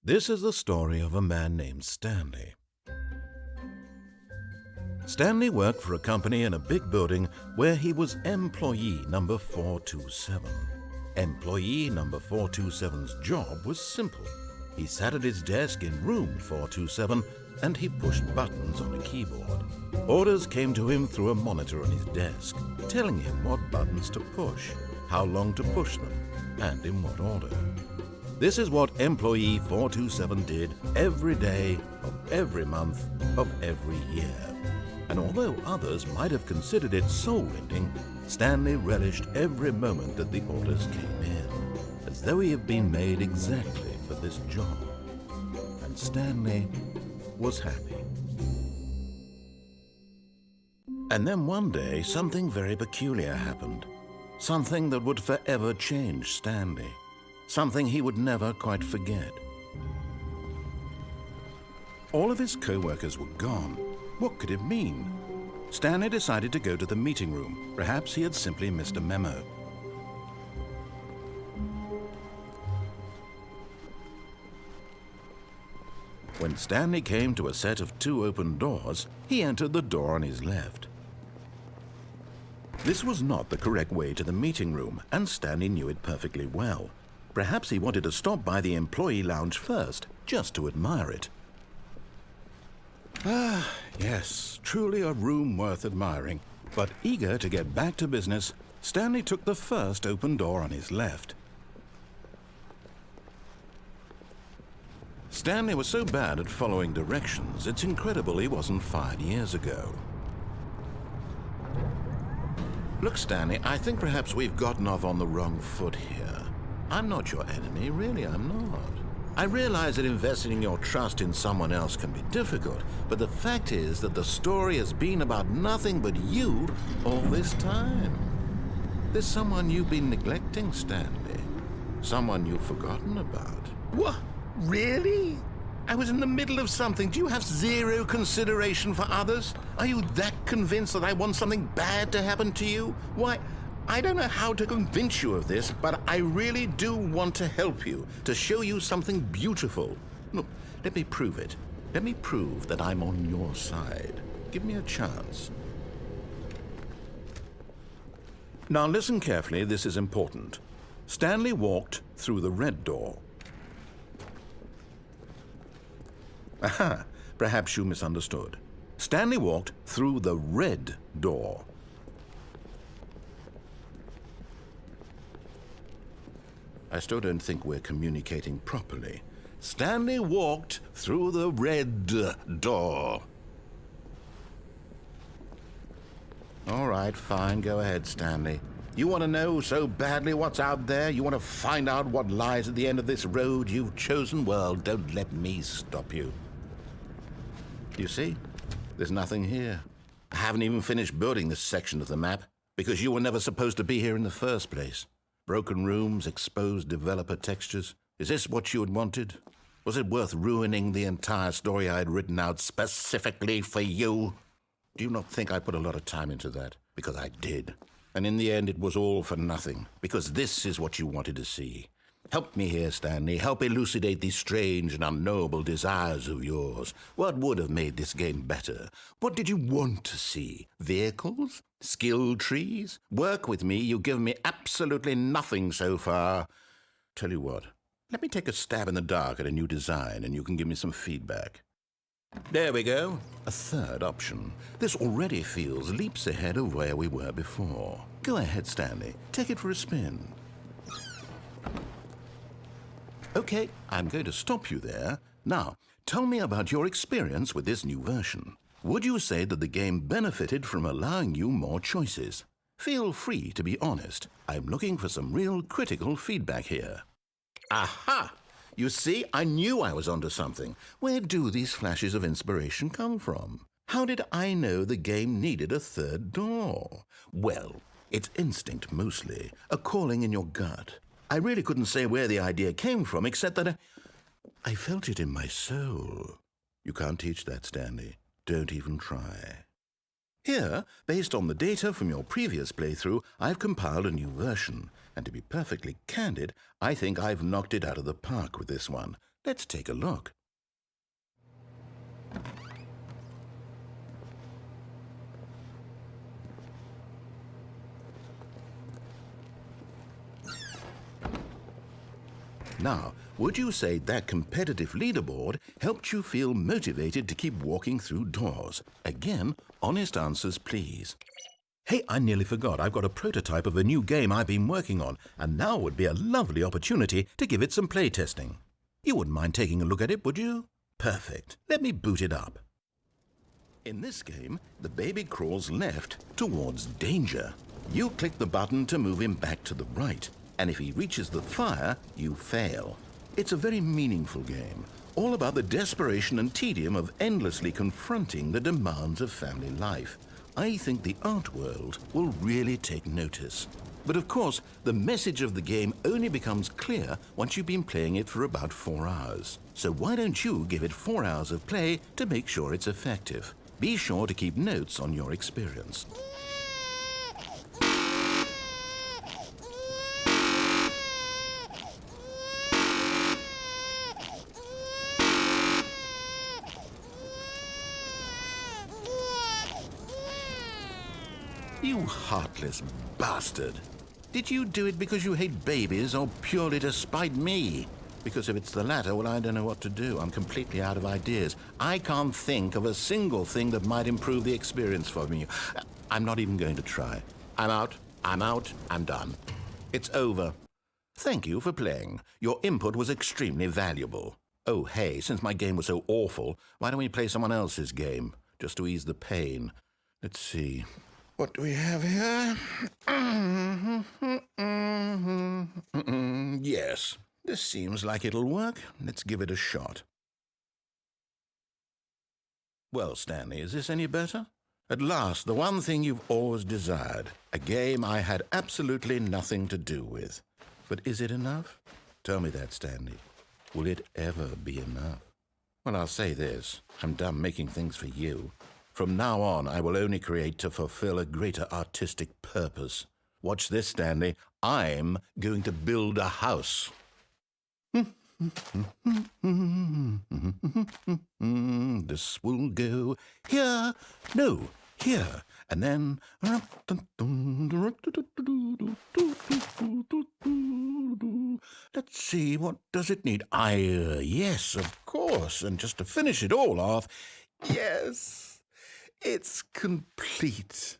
This is the story of a man named Stanley. Stanley worked for a company in a big building where he was employee number 427. Employee number 427's job was simple. He sat at his desk in room 427 and he pushed buttons on a keyboard. Orders came to him through a monitor on his desk, telling him what buttons to push, how long to push them, and in what order. This is what employee 427 did every day of every month of every year. And although others might have considered it soul-rending, Stanley relished every moment that the orders came in, as though he had been made exactly for this job. And Stanley was happy. And then one day, something very peculiar happened. Something that would forever change Stanley. Something he would never quite forget. All of his co-workers were gone. What could it mean? Stanley decided to go to the meeting room. Perhaps he had simply missed a memo. When Stanley came to a set of 2 open doors, he entered the door on his left. This was not the correct way to the meeting room, and Stanley knew it perfectly well. Perhaps he wanted to stop by the employee lounge first, just to admire it. Ah, yes, truly a room worth admiring. But eager to get back to business, Stanley took the first open door on his left. Stanley was so bad at following directions, it's incredible he wasn't fired years ago. Look, Stanley, I think perhaps we've gotten off on the wrong foot here. I'm not your enemy, really, I'm not. I realize that investing your trust in someone else can be difficult, but the fact is that the story has been about nothing but you all this time. There's someone you've been neglecting, Stanley. Someone you've forgotten about. What? Really? I was in the middle of something. Do you have zero consideration for others? Are you that convinced that I want something bad to happen to you? Why, I don't know how to convince you of this, but I really do want to help you, to show you something beautiful. Look, let me prove it. Let me prove that I'm on your side. Give me a chance. Now listen carefully, this is important. Stanley walked through the red door. Aha, perhaps you misunderstood. Stanley walked through the red door. I still don't think we're communicating properly. Stanley walked through the red door. All right, fine, go ahead, Stanley. You want to know so badly what's out there? You want to find out what lies at the end of this road you've chosen? Well, don't let me stop you. You see, there's nothing here. I haven't even finished building this section of the map because you were never supposed to be here in the first place. Broken rooms, exposed developer textures. Is this what you had wanted? Was it worth ruining the entire story I had written out specifically for you? Do you not think I put a lot of time into that? Because I did. And in the end, it was all for nothing. Because this is what you wanted to see. Help me here, Stanley. Help elucidate these strange and unknowable desires of yours. What would have made this game better? What did you want to see? Vehicles? Skill trees? Work with me. You've given me absolutely nothing so far. Tell you what, let me take a stab in the dark at a new design and you can give me some feedback. There we go. A third option. This already feels leaps ahead of where we were before. Go ahead, Stanley. Take it for a spin. Okay, I'm going to stop you there. Now, tell me about your experience with this new version. Would you say that the game benefited from allowing you more choices? Feel free to be honest. I'm looking for some real critical feedback here. Aha! You see, I knew I was onto something. Where do these flashes of inspiration come from? How did I know the game needed a third door? Well, it's instinct mostly, a calling in your gut. I really couldn't say where the idea came from, except that I felt it in my soul. You can't teach that, Stanley. Don't even try. Here, based on the data from your previous playthrough, I've compiled a new version. And to be perfectly candid, I think I've knocked it out of the park with this one. Let's take a look. Now, would you say that competitive leaderboard helped you feel motivated to keep walking through doors? Again, honest answers, please. Hey, I nearly forgot. I've got a prototype of a new game I've been working on, and now would be a lovely opportunity to give it some playtesting. You wouldn't mind taking a look at it, would you? Perfect. Let me boot it up. In this game, the baby crawls left towards danger. You click the button to move him back to the right, and if he reaches the fire, you fail. It's a very meaningful game, all about the desperation and tedium of endlessly confronting the demands of family life. I think the art world will really take notice. But of course, the message of the game only becomes clear once you've been playing it for about 4 hours. So why don't you give it 4 hours of play to make sure it's effective? Be sure to keep notes on your experience. You heartless bastard. Did you do it because you hate babies or purely to spite me? Because if it's the latter, well, I don't know what to do. I'm completely out of ideas. I can't think of a single thing that might improve the experience for me. I'm not even going to try. I'm out, I'm done. It's over. Thank you for playing. Your input was extremely valuable. Oh, hey, since my game was so awful, why don't we play someone else's game, just to ease the pain? Let's see. What do we have here? Yes, this seems like it'll work. Let's give it a shot. Well, Stanley, is this any better? At last, the one thing you've always desired. A game I had absolutely nothing to do with. But is it enough? Tell me that, Stanley. Will it ever be enough? Well, I'll say this. I'm done making things for you. From now on, I will only create to fulfill a greater artistic purpose. Watch this, Stanley. I'm going to build a house. This will go here, no, here, and then... Let's see, what does it need? Yes, of course, and just to finish it all off, yes, it's complete.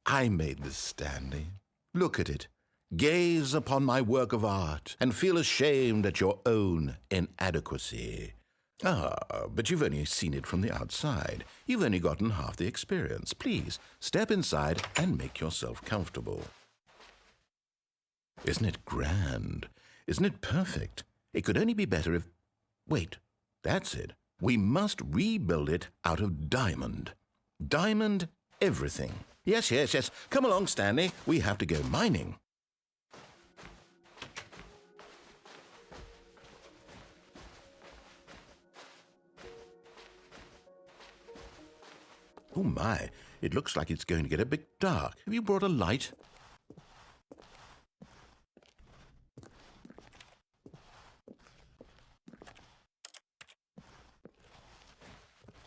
I made this, Stanley. Look at it. Gaze upon my work of art and feel ashamed at your own inadequacy. But you've only seen it from the outside. You've only gotten half the experience. Please, step inside and make yourself comfortable. Isn't it grand? Isn't it perfect? It could only be better if... Wait, that's it. We must rebuild it out of diamond. Diamond everything. Yes. Come along, Stanley. We have to go mining. Oh my, it looks like it's going to get a bit dark. Have you brought a light?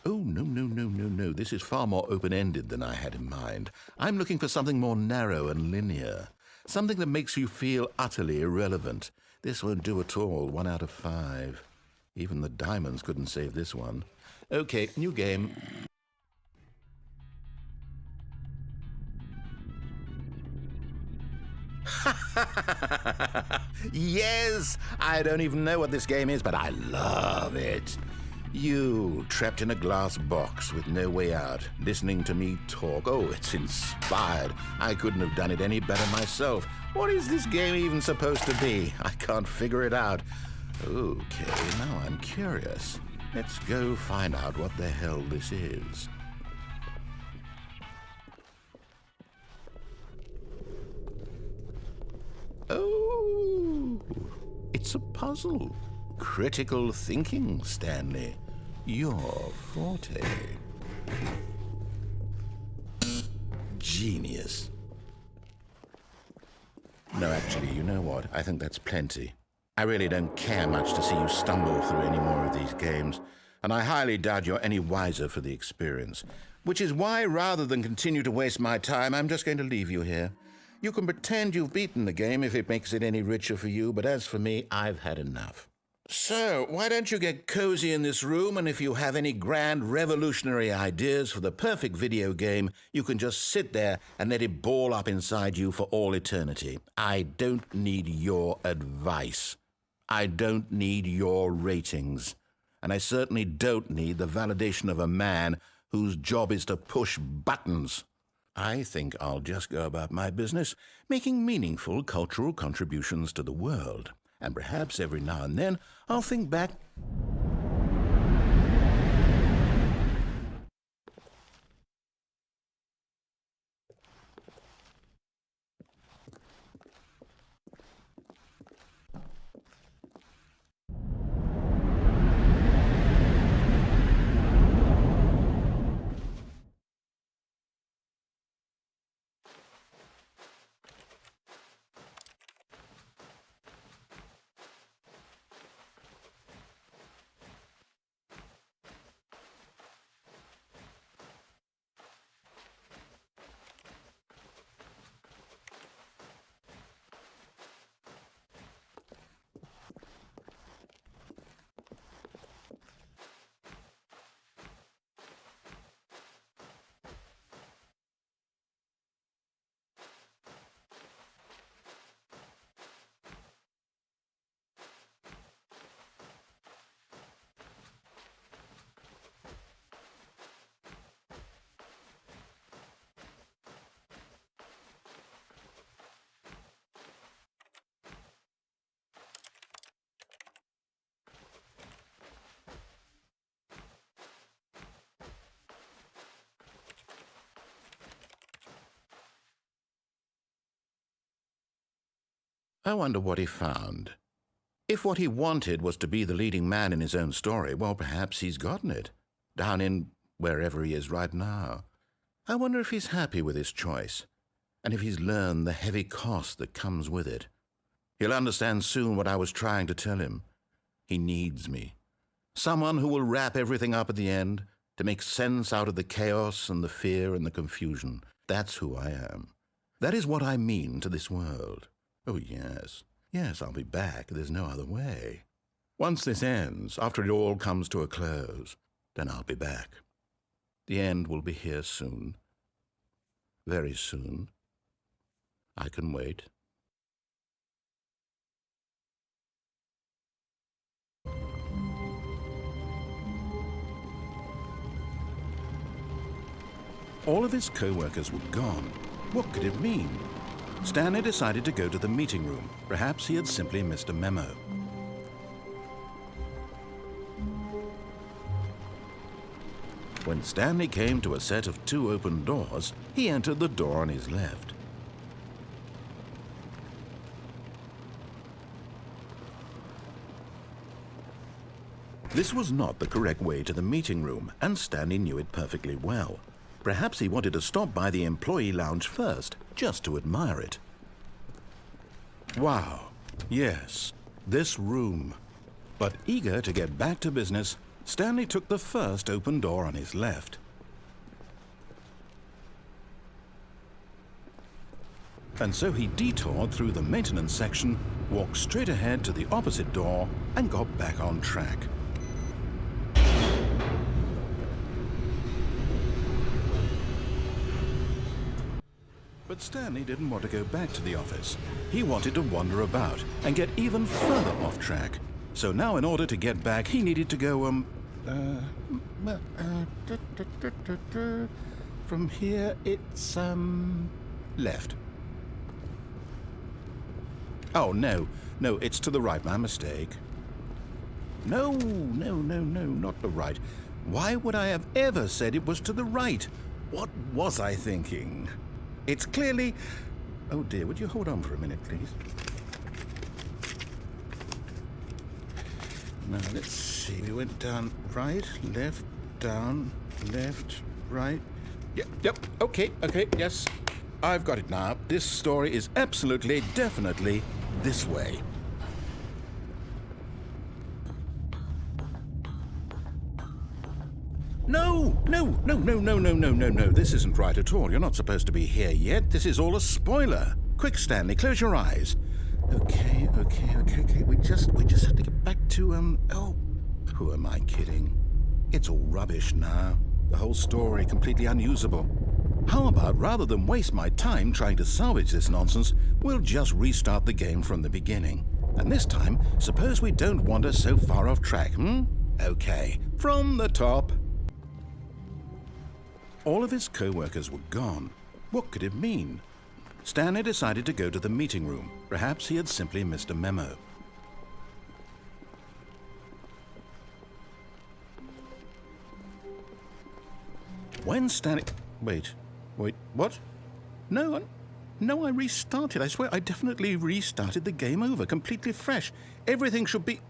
Oh, no. This is far more open-ended than I had in mind. I'm looking for something more narrow and linear. Something that makes you feel utterly irrelevant. This won't do at all. 1 out of 5. Even the diamonds couldn't save this one. Okay, new game. Yes! I don't even know what this game is, but I love it. You, trapped in a glass box with no way out, listening to me talk. Oh, it's inspired. I couldn't have done it any better myself. What is this game even supposed to be? I can't figure it out. Okay, now I'm curious. Let's go find out what the hell this is. Oh, it's a puzzle. Critical thinking, Stanley. Your forte. Genius. No, actually, you know what? I think that's plenty. I really don't care much to see you stumble through any more of these games, and I highly doubt you're any wiser for the experience. Which is why, rather than continue to waste my time, I'm just going to leave you here. You can pretend you've beaten the game if it makes it any richer for you, but as for me, I've had enough. So, why don't you get cozy in this room, and if you have any grand revolutionary ideas for the perfect video game, you can just sit there and let it ball up inside you for all eternity. I don't need your advice. I don't need your ratings. And I certainly don't need the validation of a man whose job is to push buttons. I think I'll just go about my business, making meaningful cultural contributions to the world. And perhaps every now and then I'll think back. I wonder what he found. If what he wanted was to be the leading man in his own story, well, perhaps he's gotten it, down in wherever he is right now. I wonder if he's happy with his choice, and if he's learned the heavy cost that comes with it. He'll understand soon what I was trying to tell him. He needs me. Someone who will wrap everything up at the end, to make sense out of the chaos and the fear and the confusion. That's who I am. That is what I mean to this world. Oh, yes. Yes, I'll be back. There's no other way. Once this ends, after it all comes to a close, then I'll be back. The end will be here soon. Very soon. I can wait. All of his co-workers were gone. What could it mean? Stanley decided to go to the meeting room. Perhaps he had simply missed a memo. When Stanley came to a set of 2 open doors, he entered the door on his left. This was not the correct way to the meeting room, and Stanley knew it perfectly well. Perhaps he wanted to stop by the employee lounge first, just to admire it. Wow, yes, this room. But eager to get back to business, Stanley took the first open door on his left. And so he detoured through the maintenance section, walked straight ahead to the opposite door, and got back on track. But Stanley didn't want to go back to the office. He wanted to wander about and get even further off track. So now in order to get back, he needed to go, from here it's, left. Oh, no, it's to the right, my mistake. No, not the right. Why would I have ever said it was to the right? What was I thinking? It's clearly... Oh dear, would you hold on for a minute, please? Now, let's see. We went down right, left, down, left, right. Yep, okay, yes. I've got it now. This story is absolutely, definitely this way. No, no, no, no, no, no, no, no, no. This isn't right at all. You're not supposed to be here yet. This is all a spoiler. Quick, Stanley, close your eyes. Okay. We just have to get back to, oh, who am I kidding? It's all rubbish now. The whole story completely unusable. How about, rather than waste my time trying to salvage this nonsense, we'll just restart the game from the beginning. And this time, suppose we don't wander so far off track, Okay, from the top. All of his co-workers were gone. What could it mean? Stanley decided to go to the meeting room. Perhaps he had simply missed a memo. When Stanley... Wait, what? No, I restarted. I swear I definitely restarted the game over, completely fresh. Everything should be...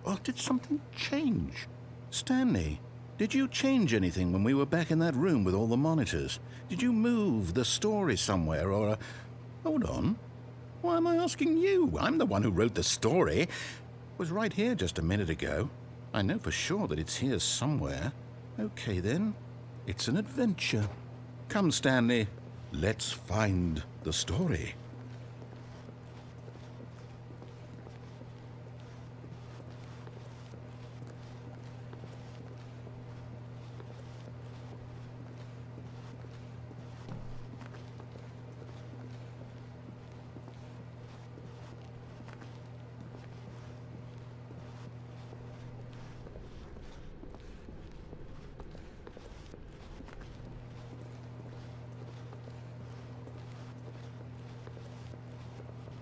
Oh, did something change? Stanley, did you change anything when we were back in that room with all the monitors? Did you move the story somewhere or... Hold on. Why am I asking you? I'm the one who wrote the story. It was right here just a minute ago. I know for sure that it's here somewhere. Okay, then. It's an adventure. Come, Stanley. Let's find the story.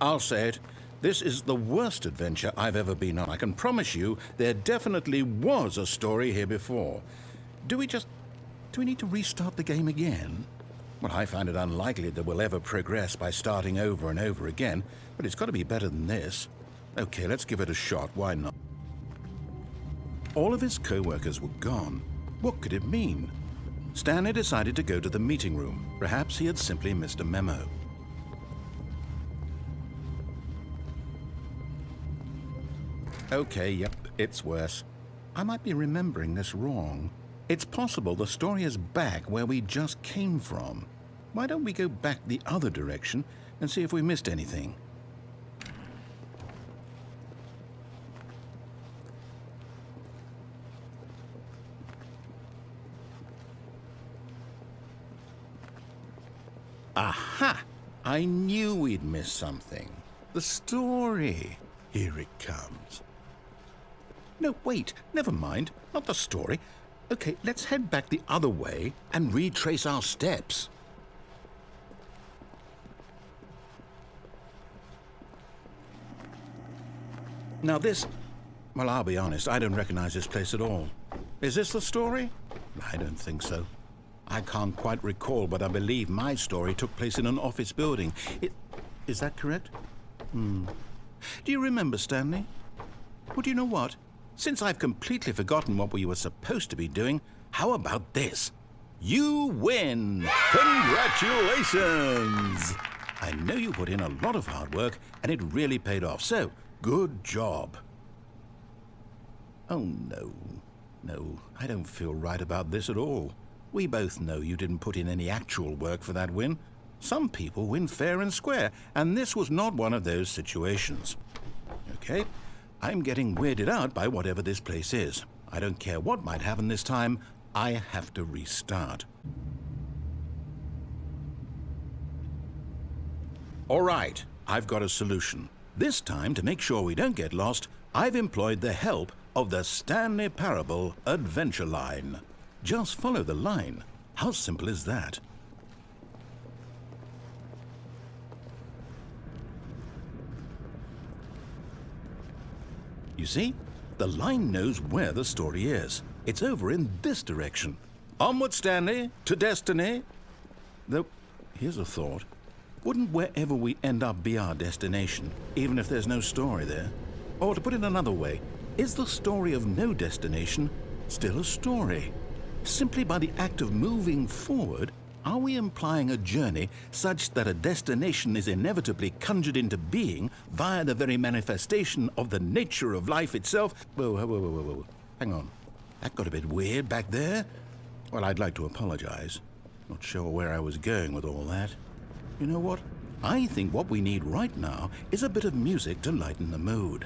I'll say it. This is the worst adventure I've ever been on. I can promise you there definitely was a story here before. Do we need to restart the game again? Well, I find it unlikely that we'll ever progress by starting over and over again, but it's got to be better than this. Okay, let's give it a shot. Why not? All of his co-workers were gone. What could it mean? Stanley decided to go to the meeting room. Perhaps he had simply missed a memo. Okay, yep, it's worse. I might be remembering this wrong. It's possible the story is back where we just came from. Why don't we go back the other direction and see if we missed anything? Aha! I knew we'd missed something. The story. Here it comes. No, wait, never mind. Not the story. Okay, let's head back the other way and retrace our steps. Now this... Well, I'll be honest, I don't recognize this place at all. Is this the story? I don't think so. I can't quite recall, but I believe my story took place in an office building. Is that correct? Do you remember, Stanley? Well, do you know what? Since I've completely forgotten what we were supposed to be doing, how about this? You win! Congratulations! I know you put in a lot of hard work, and it really paid off, so good job. Oh, no. No, I don't feel right about this at all. We both know you didn't put in any actual work for that win. Some people win fair and square, and this was not one of those situations. Okay, I'm getting weirded out by whatever this place is. I don't care what might happen this time, I have to restart. All right, I've got a solution. This time, to make sure we don't get lost, I've employed the help of the Stanley Parable Adventure Line. Just follow the line. How simple is that? You see, the line knows where the story is. It's over in this direction. Onward, Stanley, to destiny. Though, here's a thought. Wouldn't wherever we end up be our destination, even if there's no story there? Or to put it another way, is the story of no destination still a story? Simply by the act of moving forward, are we implying a journey such that a destination is inevitably conjured into being via the very manifestation of the nature of life itself? Whoa. Hang on. That got a bit weird back there. Well, I'd like to apologize. Not sure where I was going with all that. You know what? I think what we need right now is a bit of music to lighten the mood.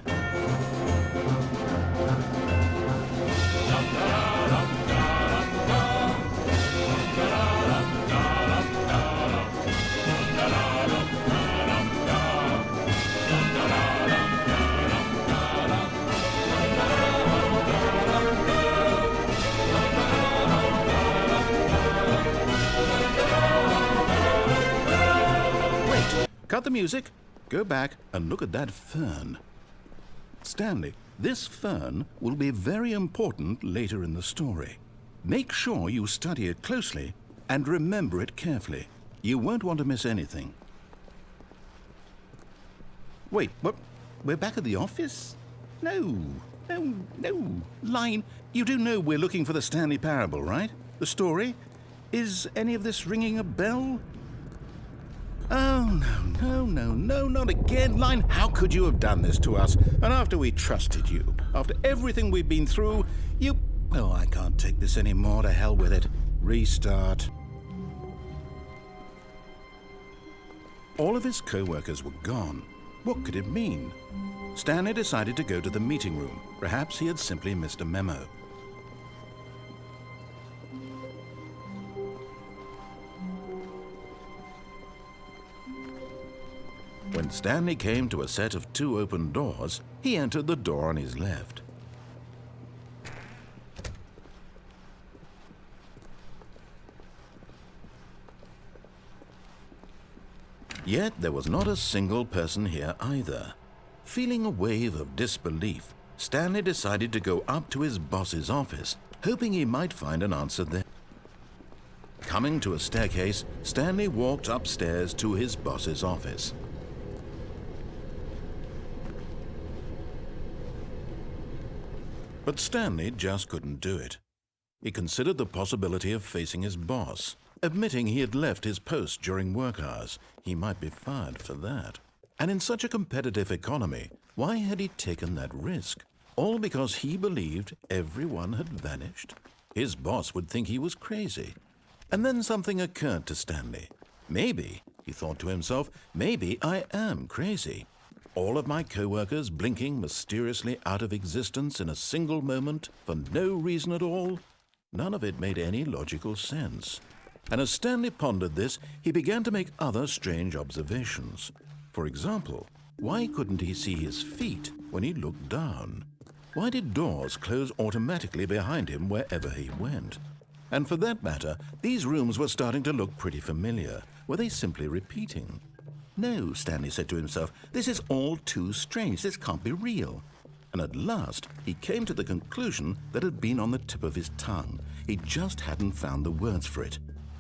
Cut the music, go back and look at that fern. Stanley, this fern will be very important later in the story. Make sure you study it closely and remember it carefully. You won't want to miss anything. Wait, what? We're back at the office? No. Line, you do know we're looking for the Stanley Parable, right? The story? Is any of this ringing a bell? Oh, no, not again. Line, how could you have done this to us? And after we trusted you, after everything we've been through, you... Oh, I can't take this anymore. To hell with it. Restart. All of his co-workers were gone. What could it mean? Stanley decided to go to the meeting room. Perhaps he had simply missed a memo. When Stanley came to a set of 2 open doors, he entered the door on his left. Yet there was not a single person here either. Feeling a wave of disbelief, Stanley decided to go up to his boss's office, hoping he might find an answer there. Coming to a staircase, Stanley walked upstairs to his boss's office. But Stanley just couldn't do it. He considered the possibility of facing his boss, admitting he had left his post during work hours. He might be fired for that. And in such a competitive economy, why had he taken that risk? All because he believed everyone had vanished? His boss would think he was crazy. And then something occurred to Stanley. Maybe, he thought to himself, maybe I am crazy. All of my co-workers blinking mysteriously out of existence in a single moment for no reason at all? None of it made any logical sense. And as Stanley pondered this, he began to make other strange observations. For example, why couldn't he see his feet when he looked down? Why did doors close automatically behind him wherever he went? And for that matter, these rooms were starting to look pretty familiar. Were they simply repeating? No, Stanley said to himself, this is all too strange. This can't be real. And at last, he came to the conclusion that had been on the tip of his tongue. He just hadn't found the words for it.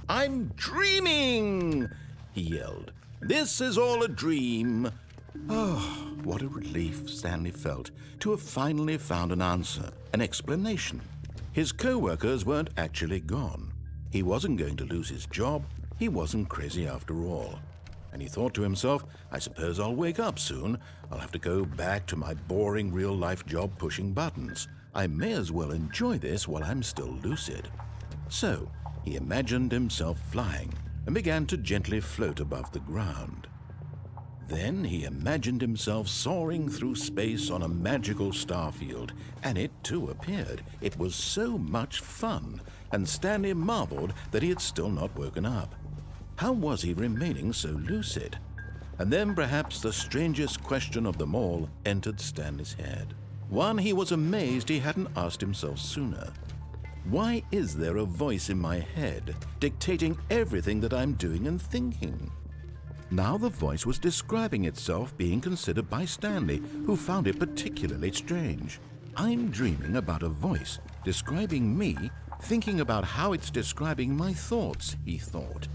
I'm dreaming, he yelled. This is all a dream. Oh, what a relief Stanley felt to have finally found an answer, an explanation. His co-workers weren't actually gone. He wasn't going to lose his job. He wasn't crazy after all. And he thought to himself, I suppose I'll wake up soon. I'll have to go back to my boring real-life job pushing buttons. I may as well enjoy this while I'm still lucid. So, he imagined himself flying and began to gently float above the ground. Then he imagined himself soaring through space on a magical starfield, and it too appeared. It was so much fun, and Stanley marveled that he had still not woken up. How was he remaining so lucid? And then perhaps the strangest question of them all entered Stanley's head. One he was amazed he hadn't asked himself sooner. Why is there a voice in my head dictating everything that I'm doing and thinking? Now the voice was describing itself being considered by Stanley, who found it particularly strange. I'm dreaming about a voice describing me, thinking about how it's describing my thoughts, he thought.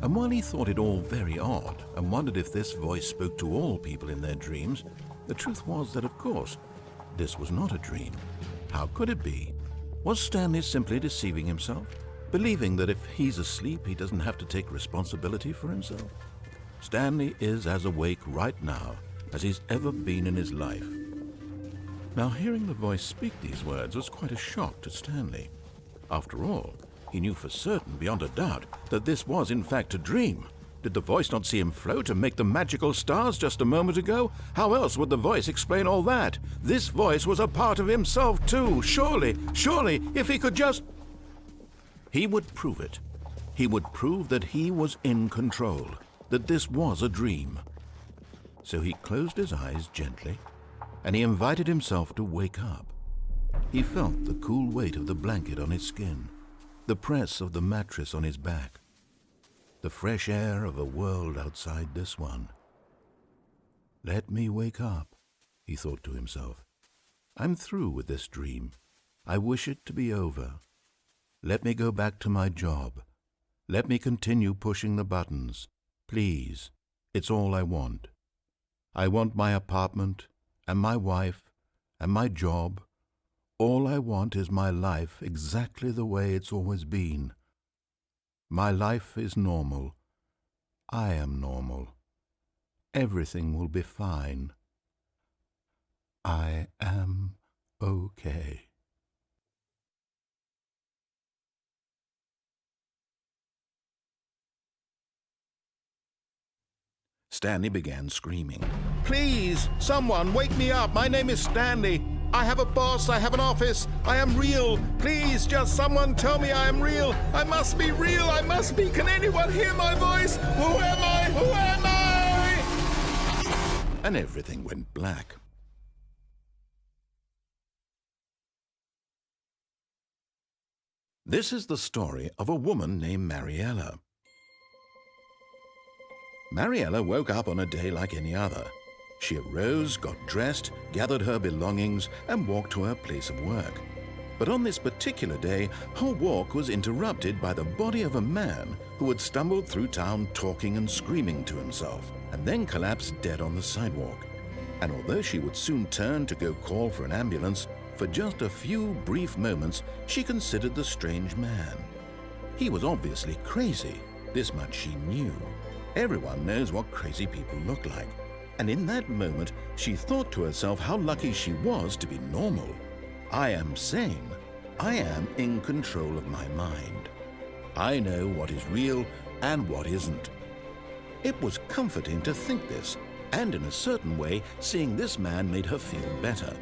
And while he thought it all very odd and wondered if this voice spoke to all people in their dreams, the truth was that, of course, this was not a dream. How could it be? Was Stanley simply deceiving himself, believing that if he's asleep, he doesn't have to take responsibility for himself? Stanley is as awake right now as he's ever been in his life. Now, hearing the voice speak these words was quite a shock to Stanley. After all, he knew for certain, beyond a doubt, that this was in fact a dream. Did the voice not see him float and make the magical stars just a moment ago? How else would the voice explain all that? This voice was a part of himself too. Surely, if he could just... He would prove it. He would prove that he was in control, that this was a dream. So he closed his eyes gently, and he invited himself to wake up. He felt the cool weight of the blanket on his skin, the press of the mattress on his back, the fresh air of a world outside this one. Let me wake up, he thought to himself. I'm through with this dream. I wish it to be over. Let me go back to my job. Let me continue pushing the buttons. Please, it's all I want. I want my apartment, and my wife, and my job. All I want is my life exactly the way it's always been. My life is normal. I am normal. Everything will be fine. I am okay. Stanley began screaming. Please, someone, wake me up. My name is Stanley. I have a boss. I have an office. I am real. Please, just someone tell me I am real. I must be real. I must be. Can anyone hear my voice? Who am I? Who am I? And everything went black. This is the story of a woman named Mariella. Mariella woke up on a day like any other. She arose, got dressed, gathered her belongings, and walked to her place of work. But on this particular day, her walk was interrupted by the body of a man who had stumbled through town talking and screaming to himself, and then collapsed dead on the sidewalk. And although she would soon turn to go call for an ambulance, for just a few brief moments she considered the strange man. He was obviously crazy, this much she knew. Everyone knows what crazy people look like. And in that moment, she thought to herself how lucky she was to be normal. I am sane. I am in control of my mind. I know what is real and what isn't. It was comforting to think this, and in a certain way, seeing this man made her feel better.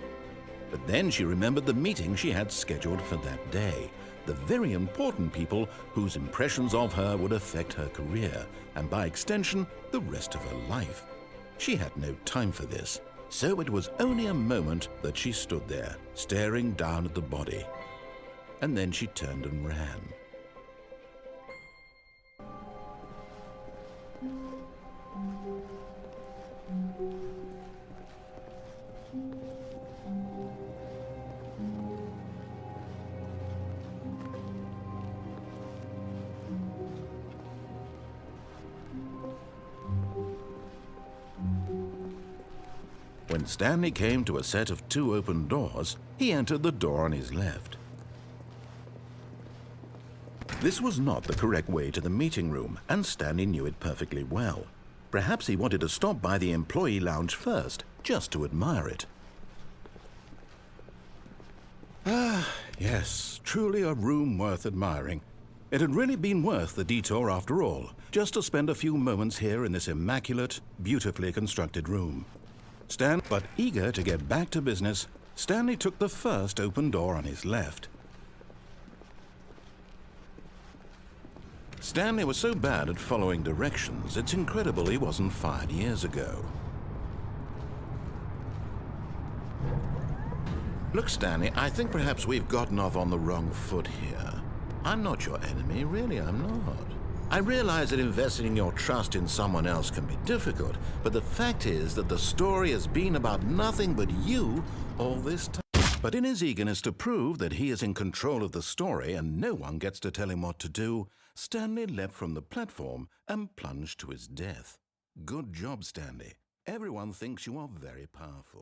But then she remembered the meeting she had scheduled for that day, the very important people whose impressions of her would affect her career, and by extension, the rest of her life. She had no time for this, so it was only a moment that she stood there, staring down at the body. And then she turned and ran. When Stanley came to a set of 2 open doors, he entered the door on his left. This was not the correct way to the meeting room, and Stanley knew it perfectly well. Perhaps he wanted to stop by the employee lounge first, just to admire it. Ah, yes, truly a room worth admiring. It had really been worth the detour after all, just to spend a few moments here in this immaculate, beautifully constructed room. But eager to get back to business, Stanley took the first open door on his left. Stanley was so bad at following directions, it's incredible he wasn't fired years ago. Look, Stanley, I think perhaps we've gotten off on the wrong foot here. I'm not your enemy, really, I'm not. I realize that investing your trust in someone else can be difficult, but the fact is that the story has been about nothing but you all this time. But in his eagerness to prove that he is in control of the story and no one gets to tell him what to do, Stanley leapt from the platform and plunged to his death. Good job, Stanley. Everyone thinks you are very powerful.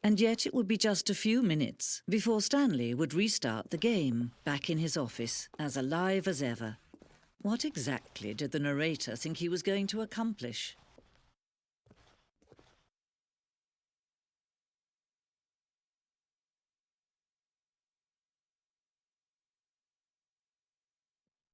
And yet it would be just a few minutes before Stanley would restart the game, back in his office, as alive as ever. What exactly did the narrator think he was going to accomplish?